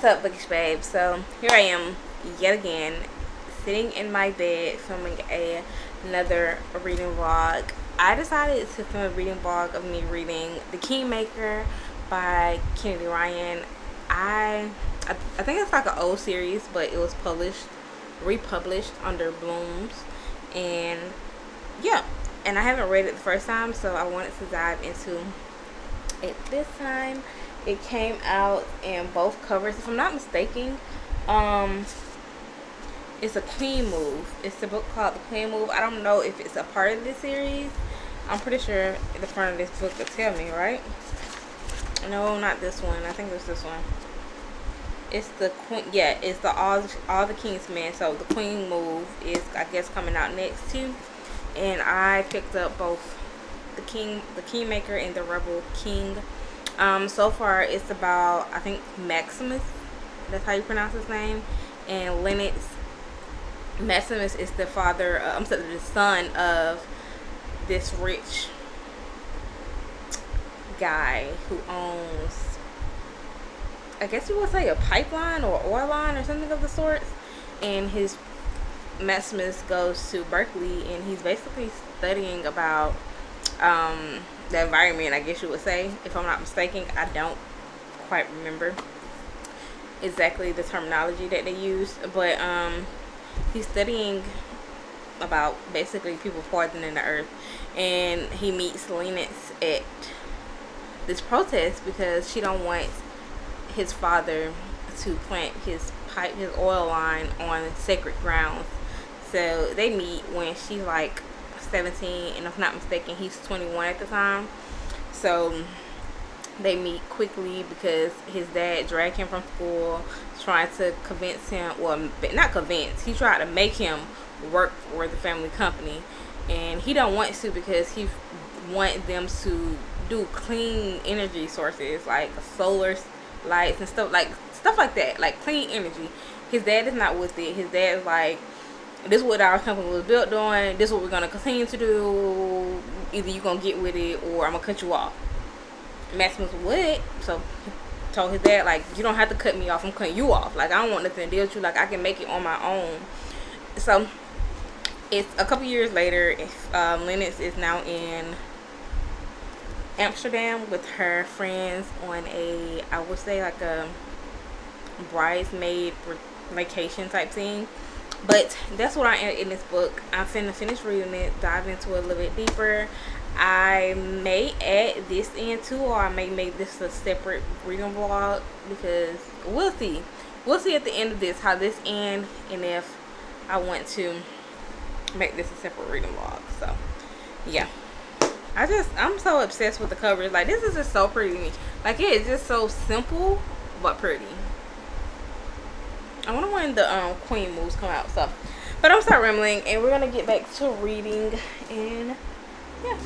What's up, bookish babe? So here I am yet again, sitting in my bed filming another reading vlog. I decided to film a reading vlog of me reading The Kingmaker by Kennedy Ryan. I think it's like an old series, but it was republished under Blooms, and yeah, and I haven't read it the first time, so I wanted to dive into it this time. It came out in both covers, if I'm not mistaken. It's a Queen Move. It's a book called The Queen Move. I don't know if it's a part of this series. I'm pretty sure the front of this book will tell me, right? No, not this one. I think it's this one. It's the Queen. Yeah, it's the All the King's Men. So The Queen Move is, I guess, coming out next too. And I picked up both the Kingmaker and the Rebel King. So far it's about, I think, Maximus, that's how you pronounce his name, and Lennox. Maximus is the father, the son of this rich guy who owns, I guess you would say, a pipeline or oil line or something of the sort. And Maximus goes to Berkeley, and he's basically studying about the environment, I guess you would say, if I'm not mistaken. I don't quite remember exactly the terminology that they use, but he's studying about basically people poisoning the earth, and he meets Lennox at this protest because she don't want his father to plant his oil line on sacred grounds. So they meet when she's like 17, and if I'm not mistaken, he's 21 at the time. So they meet quickly because his dad dragged him from school, trying to convince him, well, not convince, he tried to make him work for the family company, and he don't want to because he want them to do clean energy sources like solar lights and stuff like that, like clean energy. His dad is not with it. His dad is like, this is what our company was built on. This is what we're going to continue to do. Either you're going to get with it or I'm going to cut you off. Maximus would. So he told his dad, like, you don't have to cut me off. I'm cutting you off. Like, I don't want nothing to deal with you. Like, I can make it on my own. So it's a couple years later. Lennox is now in Amsterdam with her friends on a, I would say, like a bridesmaid vacation type thing. But that's what I am in this book. I'm finna finish reading it, dive into it a little bit deeper. I may add this in too, or I may make this a separate reading vlog, because we'll see. We'll see at the end of this how this ends, and if I want to make this a separate reading vlog. So yeah, I'm so obsessed with the covers. Like, this is just so pretty. Like, it's just so simple but pretty. I wonder when the Queen Moves come out. So, but I'm start rambling, and we're gonna get back to reading, and yeah.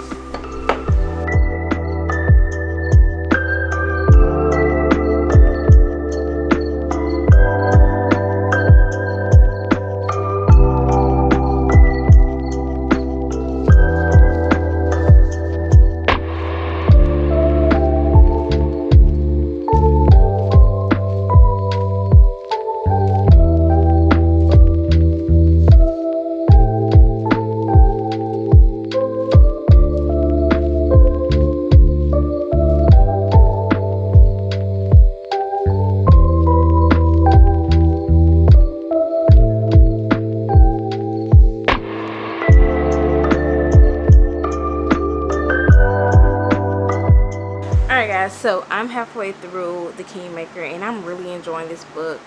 So I'm halfway through The Kingmaker, and I'm really enjoying this book.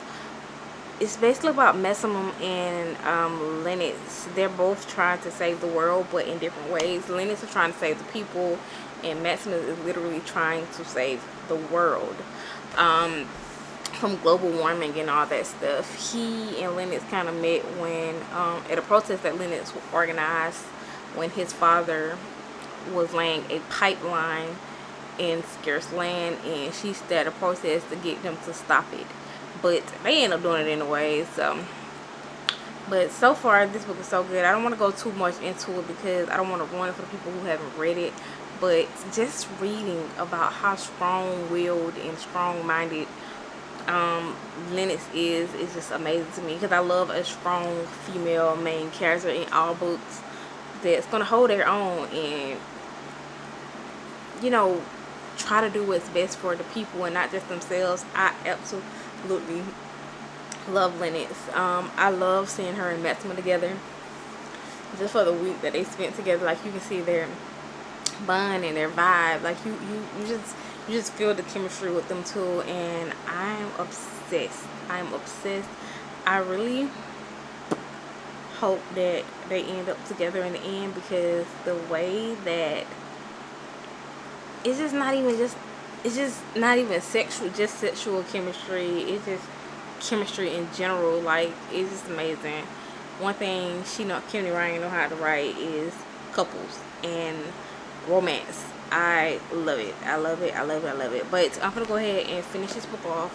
It's basically about Maxim and Lennox. They're both trying to save the world, but in different ways. Lennox is trying to save the people, and Maxim is literally trying to save the world from global warming and all that stuff. He and Lennox kind of met when at a protest that Lennox organized when his father was laying a pipeline in scarce land, and she started a protest to get them to stop it, but they end up doing it anyway. So, but so far this book is so good. I don't want to go too much into it because I don't want to ruin it for the people who haven't read it, but just reading about how strong-willed and strong-minded Lennox is just amazing to me, because I love a strong female main character in all books that's gonna hold their own and, you know, try to do what's best for the people and not just themselves. I absolutely love Lennox. I love seeing her and Maxima together, just for the week that they spent together. Like, you can see their bond and their vibe. Like, you just feel the chemistry with them too, and I'm obsessed. I really hope that they end up together in the end, because the way that it's just not even sexual chemistry. It's just chemistry in general. Like, it's just amazing. One thing Kennedy Ryan know how to write is couples and romance. I love it. But I'm gonna go ahead and finish this book off,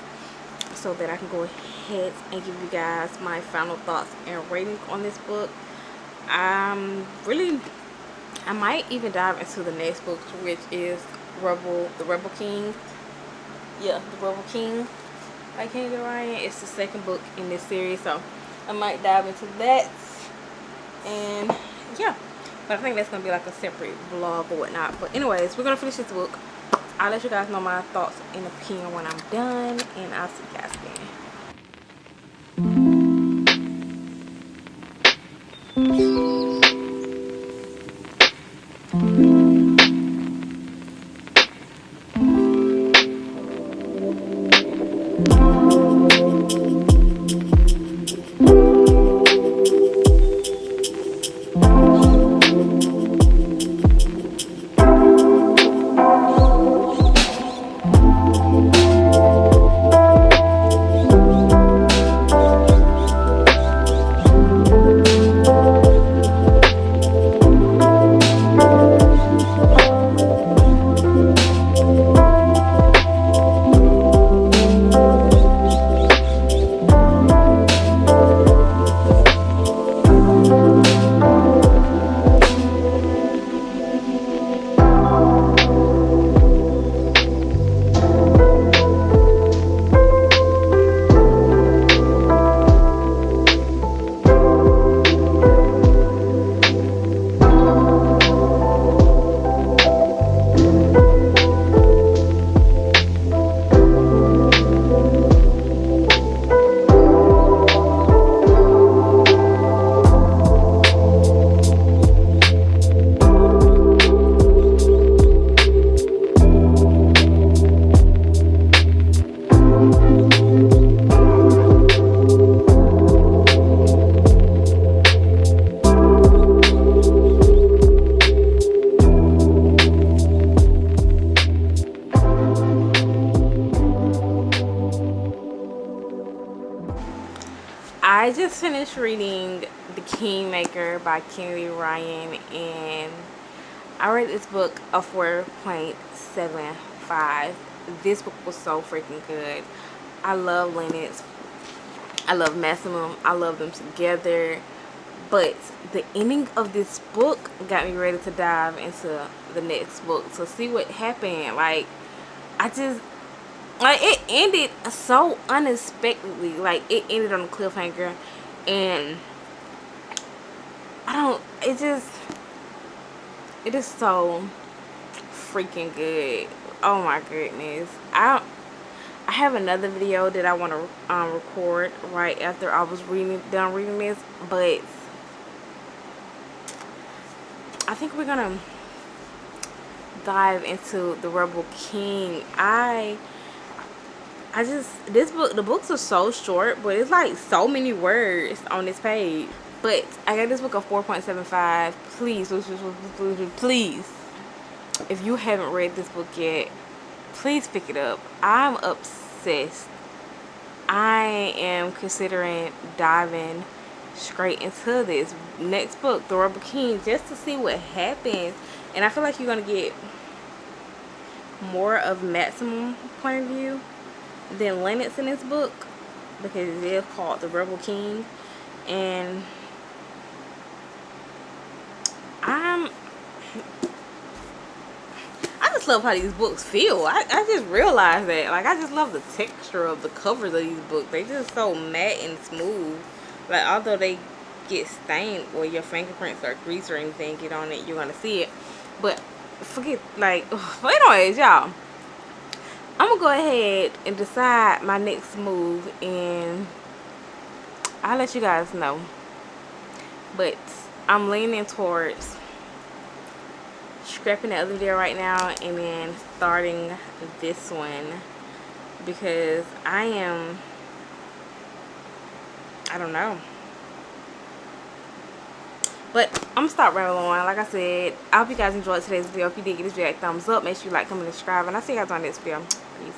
so that I can go ahead and give you guys my final thoughts and rating on this book. I might even dive into the next book, which is the Rebel King. Yeah, the Rebel King by Kennedy Ryan. It's the second book in this series, so I might dive into that. And yeah, but I think that's gonna be like a separate vlog or whatnot. But anyways, we're gonna finish this book. I'll let you guys know my thoughts and opinion when I'm done, and I'll see you guys then. I just finished reading The Kingmaker by Kennedy Ryan, and I rated this book a 4.75. This book was so freaking good. I love Lennox. I love Maximum. I love them together. But the ending of this book got me ready to dive into the next book to see what happened. Like, it ended so unexpectedly. Like, it ended on a cliffhanger, and it is so freaking good. Oh my goodness. I have another video that I want to record right after I was done reading this, but I think we're gonna dive into the Rebel King. The books are so short, but it's like so many words on this page. But I got this book a 4.75. Please, if you haven't read this book yet, please pick it up. I'm obsessed. I am considering diving straight into this next book, The Rebel King, just to see what happens. And I feel like you're gonna get more of Maximum point of view than Lennox in this book, because it is called The Rebel King. And I just love how these books feel. I just realized that. Like, I just love the texture of the covers of these books. They just so matte and smooth. Like, although they get stained or your fingerprints or grease or anything get on it, you're gonna see it. But forget, like, but anyways, y'all, I'm gonna go ahead and decide my next move, and I'll let you guys know. But I'm leaning towards scrapping the other video right now and then starting this one, because I don't know. But I'm gonna stop rambling on. Like I said, I hope you guys enjoyed today's video. If you did, give this video a thumbs up. Make sure you like, comment, and subscribe. And I'll see you guys on the next video. Peace.